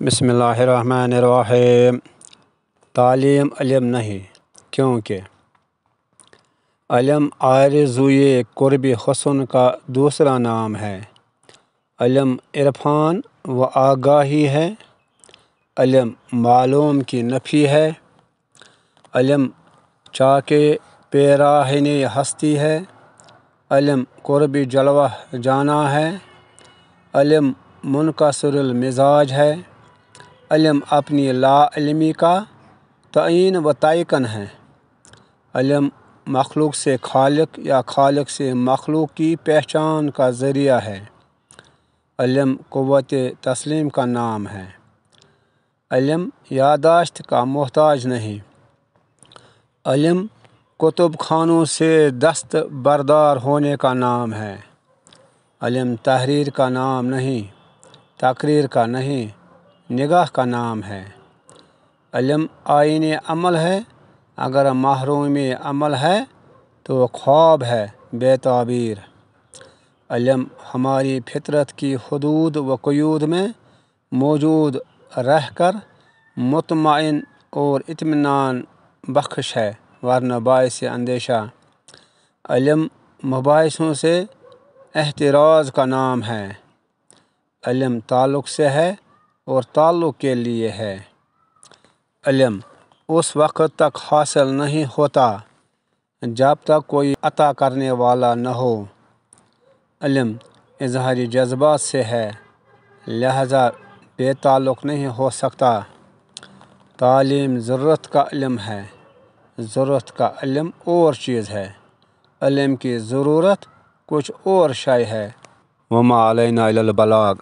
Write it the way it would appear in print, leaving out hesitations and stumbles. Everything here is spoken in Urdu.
بسم اللہ الرحمن الرحیم۔ تعلیم علم نہیں، کیونکہ علم آرزوئے قرب حسن کا دوسرا نام ہے۔ علم عرفان و آگاہی ہے۔ علم معلوم کی نفی ہے۔ علم چاکے پیراہن ہستی ہے۔ علم قرب جلوہ جانا ہے۔ علم منکسر المزاج ہے۔ علم اپنی لا علمی کا تعین و تیقن ہے۔ علم مخلوق سے خالق یا خالق سے مخلوق کی پہچان کا ذریعہ ہے۔ علم قوت تسلیم کا نام ہے۔ علم یادداشت کا محتاج نہیں۔ علم کتب خانوں سے دست بردار ہونے کا نام ہے۔ علم تحریر کا نام نہیں، تقریر کا نہیں، نگاہ کا نام ہے۔ علم آئین عمل ہے، اگر محروم عمل ہے تو خواب ہے بے تعبیر۔ علم ہماری فطرت کی حدود و قیود میں موجود رہ کر مطمئن اور اطمینان بخش ہے، ورنہ باعث اندیشہ۔ علم مباحثوں سے احتراز کا نام ہے۔ علم تعلق سے ہے اور تعلق کے لیے ہے۔ علم اس وقت تک حاصل نہیں ہوتا جب تک کوئی عطا کرنے والا نہ ہو۔ علم اظہاری جذبات سے ہے، لہذا بے تعلق نہیں ہو سکتا۔ تعلیم ضرورت کا علم ہے، ضرورت کا علم اور چیز ہے۔ علم کی ضرورت کچھ اور شے ہے۔ وما علینا الا البلاغ۔